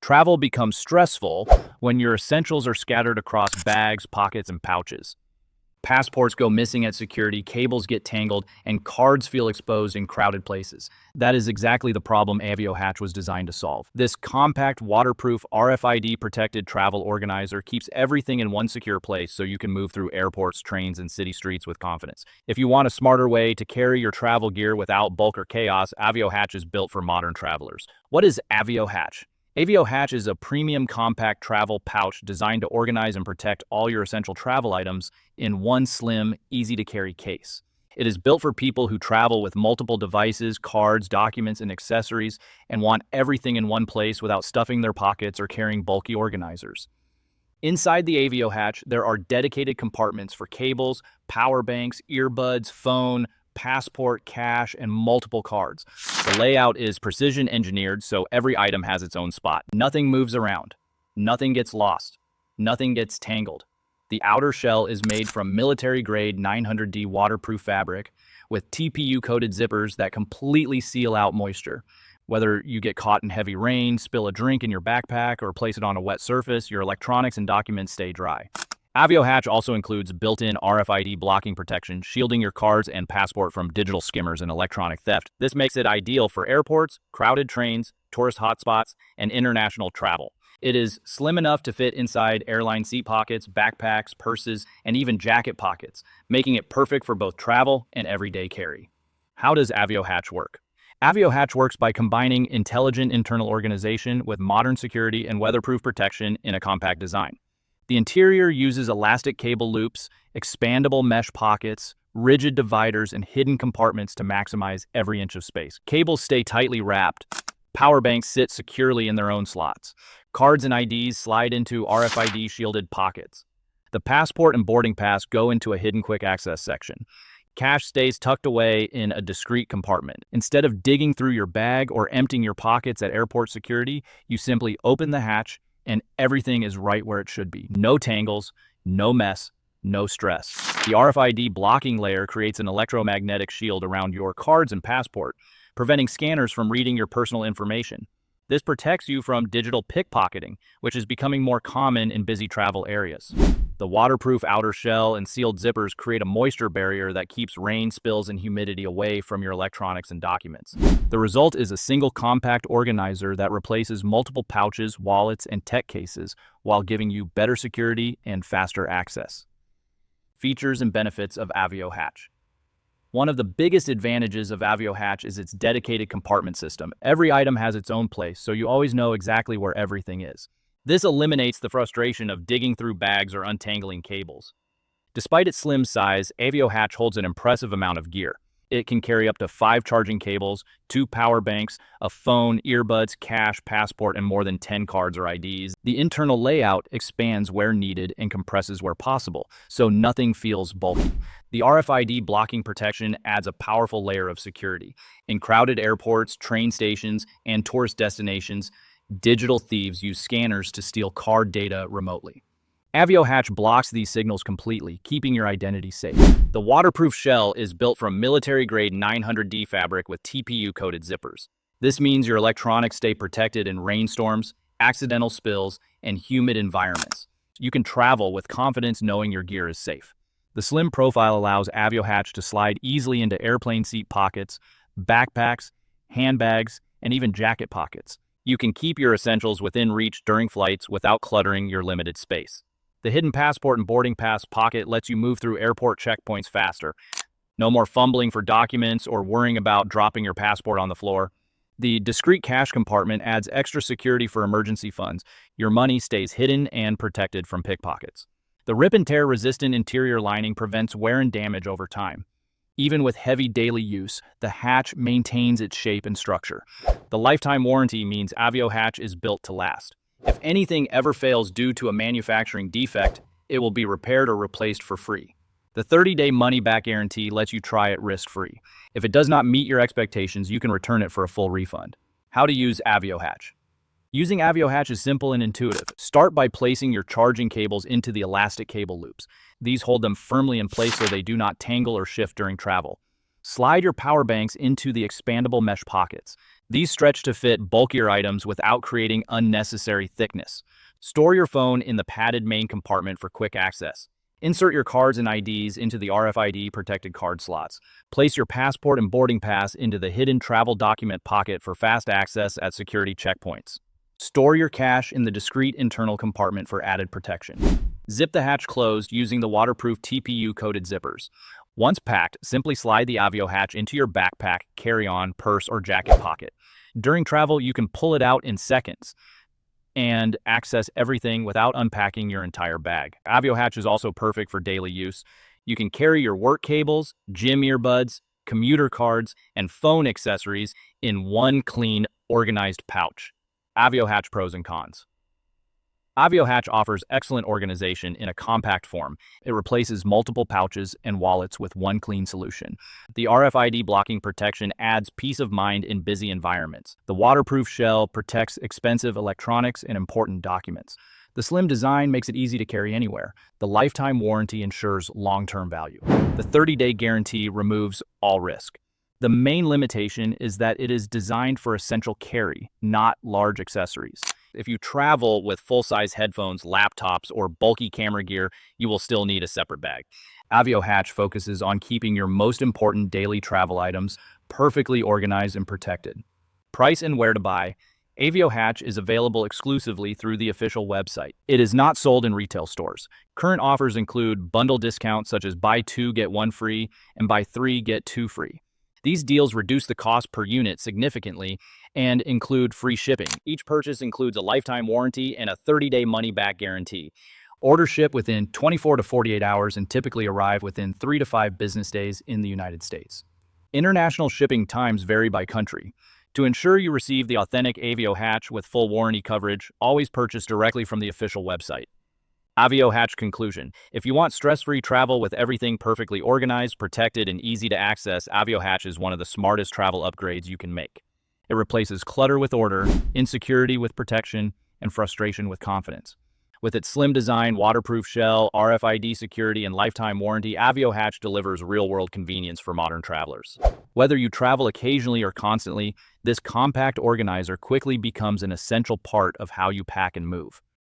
Travel becomes stressful when your essentials are scattered across bags, pockets, and pouches. Passports go missing at security, cables get tangled, and cards feel exposed in crowded places. That is exactly the problem Avio Hatch was designed to solve. This compact, waterproof, RFID-protected travel organizer keeps everything in one secure place so you can move through airports, trains, and city streets with confidence. If you want a smarter way to carry your travel gear without bulk or chaos, Avio Hatch is built for modern travelers. What is Avio Hatch? Avio Hatch is a premium compact travel pouch designed to organize and protect all your essential travel items in one slim, easy-to-carry case. It is built for people who travel with multiple devices, cards, documents, and accessories, and want everything in one place without stuffing their pockets or carrying bulky organizers. Inside the Avio Hatch, there are dedicated compartments for cables, power banks, earbuds, phone, passport, cash, and multiple cards. The layout is precision engineered, so every item has its own spot. Nothing moves around. Nothing gets lost. Nothing gets tangled. The outer shell is made from military-grade 900D waterproof fabric with TPU-coated zippers that completely seal out moisture. Whether you get caught in heavy rain, spill a drink in your backpack, or place it on a wet surface, your electronics and documents stay dry. Avio Hatch also includes built-in RFID-blocking protection, shielding your cards and passport from digital skimmers and electronic theft. This makes it ideal for airports, crowded trains, tourist hotspots, and international travel. It is slim enough to fit inside airline seat pockets, backpacks, purses, and even jacket pockets, making it perfect for both travel and everyday carry. How does Avio Hatch work? Avio Hatch works by combining intelligent internal organization with modern security and weatherproof protection in a compact design. The interior uses elastic cable loops, expandable mesh pockets, rigid dividers, and hidden compartments to maximize every inch of space. Cables stay tightly wrapped. Power banks sit securely in their own slots. Cards and IDs slide into RFID-shielded pockets. The passport and boarding pass go into a hidden quick access section. Cash stays tucked away in a discreet compartment. Instead of digging through your bag or emptying your pockets at airport security, you simply open the hatch and everything is right where it should be. No tangles, no mess, no stress. The RFID blocking layer creates an electromagnetic shield around your cards and passport, preventing scanners from reading your personal information. This protects you from digital pickpocketing, which is becoming more common in busy travel areas. The waterproof outer shell and sealed zippers create a moisture barrier that keeps rain, spills, and humidity away from your electronics and documents. The result is a single compact organizer that replaces multiple pouches, wallets, and tech cases while giving you better security and faster access. Features and benefits of Avio Hatch. One of the biggest advantages of Avio Hatch is its dedicated compartment system. Every item has its own place, so you always know exactly where everything is. This eliminates the frustration of digging through bags or untangling cables. Despite its slim size, Avio Hatch holds an impressive amount of gear. It can carry up to 5 charging cables, 2 power banks, a phone, earbuds, cash, passport, and more than 10 cards or IDs. The internal layout expands where needed and compresses where possible, so nothing feels bulky. The RFID blocking protection adds a powerful layer of security. In crowded airports, train stations, and tourist destinations, digital thieves use scanners to steal card data remotely. Avio Hatch blocks these signals completely, keeping your identity safe. The waterproof shell is built from military-grade 900D fabric with TPU-coated zippers. This means your electronics stay protected in rainstorms, accidental spills, and humid environments. You can travel with confidence knowing your gear is safe. The slim profile allows Avio Hatch to slide easily into airplane seat pockets, backpacks, handbags, and even jacket pockets. You can keep your essentials within reach during flights without cluttering your limited space. The hidden passport and boarding pass pocket lets you move through airport checkpoints faster. No more fumbling for documents or worrying about dropping your passport on the floor. The discreet cash compartment adds extra security for emergency funds. Your money stays hidden and protected from pickpockets. The rip and tear resistant interior lining prevents wear and damage over time. Even with heavy daily use, the hatch maintains its shape and structure. The lifetime warranty means Avio Hatch is built to last. If anything ever fails due to a manufacturing defect, it will be repaired or replaced for free. The 30-day money-back guarantee lets you try it risk-free. If it does not meet your expectations, you can return it for a full refund. How to use Avio Hatch. Using Avio Hatch is simple and intuitive. Start by placing your charging cables into the elastic cable loops. These hold them firmly in place so they do not tangle or shift during travel. Slide your power banks into the expandable mesh pockets. These stretch to fit bulkier items without creating unnecessary thickness. Store your phone in the padded main compartment for quick access. Insert your cards and IDs into the RFID protected card slots. Place your passport and boarding pass into the hidden travel document pocket for fast access at security checkpoints. Store your cash in the discreet internal compartment for added protection. Zip the hatch closed using the waterproof TPU-coated zippers. Once packed, simply slide the Avio Hatch into your backpack, carry-on, purse, or jacket pocket. During travel, you can pull it out in seconds and access everything without unpacking your entire bag. Avio Hatch is also perfect for daily use. You can carry your work cables, gym earbuds, commuter cards, and phone accessories in one clean, organized pouch. Avio Hatch pros and cons. Avio Hatch offers excellent organization in a compact form. It replaces multiple pouches and wallets with one clean solution. The RFID blocking protection adds peace of mind in busy environments. The waterproof shell protects expensive electronics and important documents. The slim design makes it easy to carry anywhere. The lifetime warranty ensures long-term value. The 30-day guarantee removes all risk. The main limitation is that it is designed for essential carry, not large accessories. If you travel with full-size headphones, laptops, or bulky camera gear, you will still need a separate bag. Avio Hatch focuses on keeping your most important daily travel items perfectly organized and protected. Price and where to buy. Avio Hatch is available exclusively through the official website. It is not sold in retail stores. Current offers include bundle discounts such as buy 2 get 1 free and buy 3 get 2 free. These deals reduce the cost per unit significantly and include free shipping. Each purchase includes a lifetime warranty and a 30-day money-back guarantee. Orders ship within 24 to 48 hours and typically arrive within 3 to 5 business days in the United States. International shipping times vary by country. To ensure you receive the authentic Avio Hatch with full warranty coverage, always purchase directly from the official website. Avio Hatch conclusion. If you want stress-free travel with everything perfectly organized, protected, and easy to access, Avio Hatch is one of the smartest travel upgrades you can make. It replaces clutter with order, insecurity with protection, and frustration with confidence. With its slim design, waterproof shell, RFID security, and lifetime warranty, Avio Hatch delivers real-world convenience for modern travelers. Whether you travel occasionally or constantly, this compact organizer quickly becomes an essential part of how you pack and move.